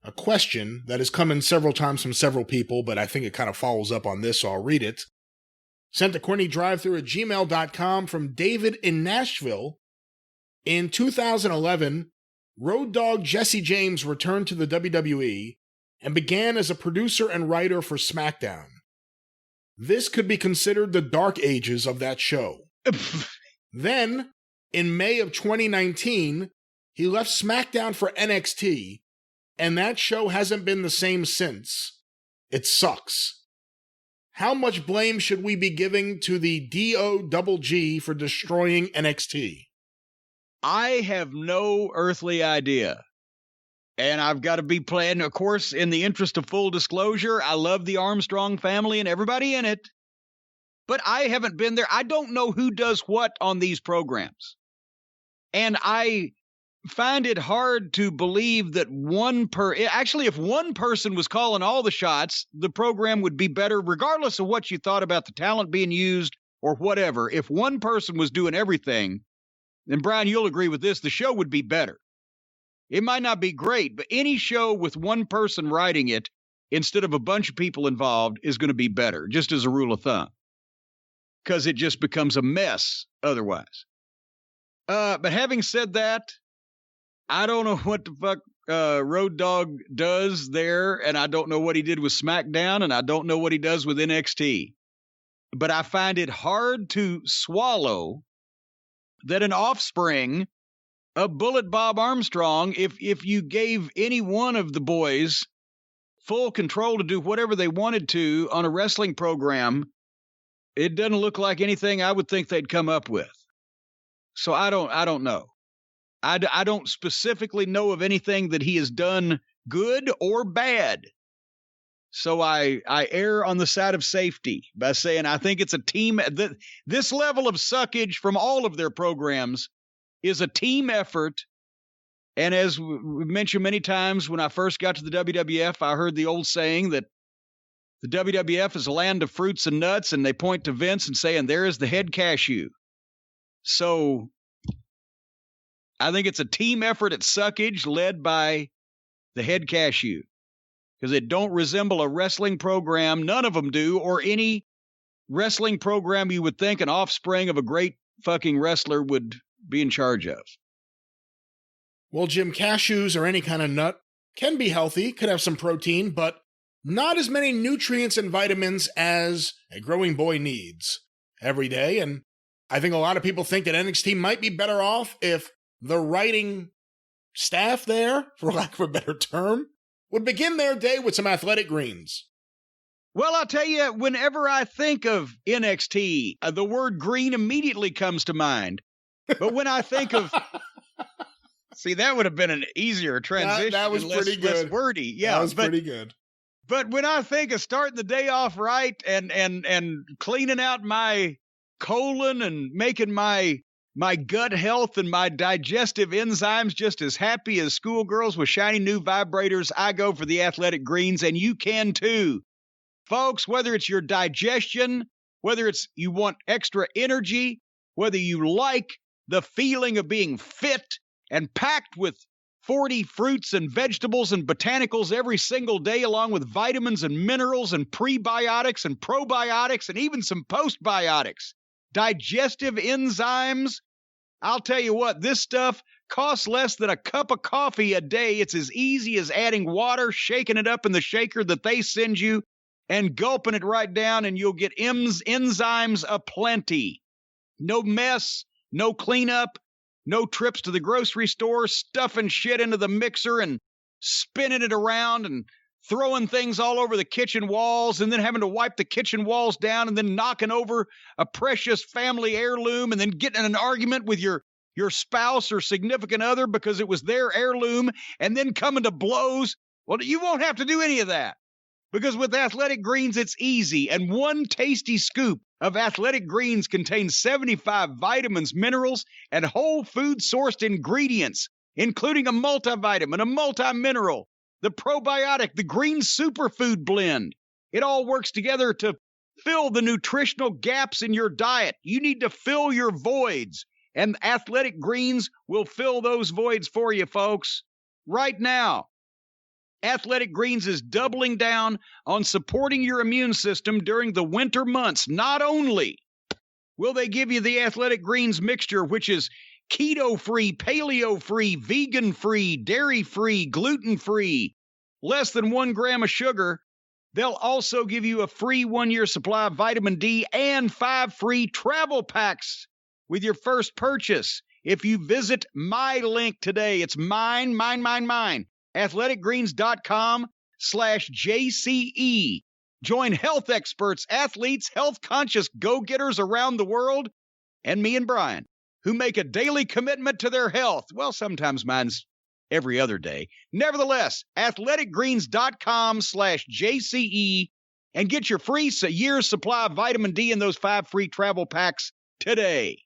a question that has come in several times from several people, but I think it kind of follows up on this, so I'll read it. Sent to CornyDriveThru@gmail.com from David in Nashville. In 2011, Road Dogg Jesse James returned to the WWE and began as a producer and writer for SmackDown. This could be considered the dark ages of that show. Then, in May of 2019, he left SmackDown for NXT, and that show hasn't been the same since. It sucks. How much blame should we be giving to the DOGG for destroying NXT? I have no earthly idea. And I've got to be playing, of course, in the interest of full disclosure, I love the Armstrong family and everybody in it. But I haven't been there. I don't know who does what on these programs. And I find it hard to believe that actually, if one person was calling all the shots, the program would be better, regardless of what you thought about the talent being used or whatever. If one person was doing everything, then Brian, you'll agree with this, the show would be better. It might not be great, but any show with one person writing it instead of a bunch of people involved is going to be better, just as a rule of thumb, because it just becomes a mess otherwise. But having said that, I don't know what the fuck Road Dogg does there, and I don't know what he did with SmackDown, and I don't know what he does with NXT. But I find it hard to swallow that an offspring of Bullet Bob Armstrong, if you gave any one of the boys full control to do whatever they wanted to on a wrestling program, it doesn't look like anything I would think they'd come up with. So I don't know. I don't specifically know of anything that he has done good or bad. So I err on the side of safety by saying I think it's a team. This level of suckage from all of their programs is a team effort. And as we mentioned many times, when I first got to the WWF, I heard the old saying that the WWF is a land of fruits and nuts, and they point to Vince and say, and there is the head cashew. So I think it's a team effort at suckage led by the head cashew, because it don't resemble a wrestling program. None of them do, or any wrestling program you would think an offspring of a great fucking wrestler would be in charge of. Well, Jim, cashews or any kind of nut can be healthy, could have some protein, but not as many nutrients and vitamins as a growing boy needs every day. And I think a lot of people think that NXT might be better off if the writing staff there, for lack of a better term, would begin their day with some athletic greens. Well, I'll tell you, whenever I think of NXT, the word green immediately comes to mind. But when I think of... See, that would have been an easier transition. That was pretty good. Less wordy. Yeah, that was pretty good. But when I think of starting the day off right and cleaning out my colon and making my gut health and my digestive enzymes just as happy as schoolgirls with shiny new vibrators, I go for the athletic greens, and you can too. Folks, whether it's your digestion, whether it's you want extra energy, whether you like the feeling of being fit and packed with 40 fruits and vegetables and botanicals every single day, along with vitamins and minerals and prebiotics and probiotics and even some postbiotics, digestive enzymes. I'll tell you what, this stuff costs less than a cup of coffee a day. It's as easy as adding water, shaking it up in the shaker that they send you, and gulping it right down, and you'll get enzymes aplenty. No mess, no cleanup, no trips to the grocery store, stuffing shit into the mixer and spinning it around and throwing things all over the kitchen walls and then having to wipe the kitchen walls down and then knocking over a precious family heirloom and then getting in an argument with your spouse or significant other because it was their heirloom and then coming to blows. Well, you won't have to do any of that, because with Athletic Greens, it's easy. And one tasty scoop of Athletic Greens contains 75 vitamins, minerals, and whole food sourced ingredients, including a multivitamin, a multimineral, the probiotic, the green superfood blend. It all works together to fill the nutritional gaps in your diet. You need to fill your voids, and Athletic Greens will fill those voids for you, folks, right now. Athletic Greens is doubling down on supporting your immune system during the winter months. Not only will they give you the Athletic Greens mixture, which is keto-free, paleo-free, vegan-free, dairy-free, gluten-free, less than 1 gram of sugar, they'll also give you a free 1-year supply of vitamin D and 5 free travel packs with your first purchase. If you visit my link today, it's mine, athleticgreens.com/JCE. Join health experts, athletes, health-conscious go-getters around the world, and me and Brian, who make a daily commitment to their health. Well, sometimes mine's every other day. Nevertheless, athleticgreens.com/JCE and get your free year's supply of vitamin D and those 5 free travel packs today.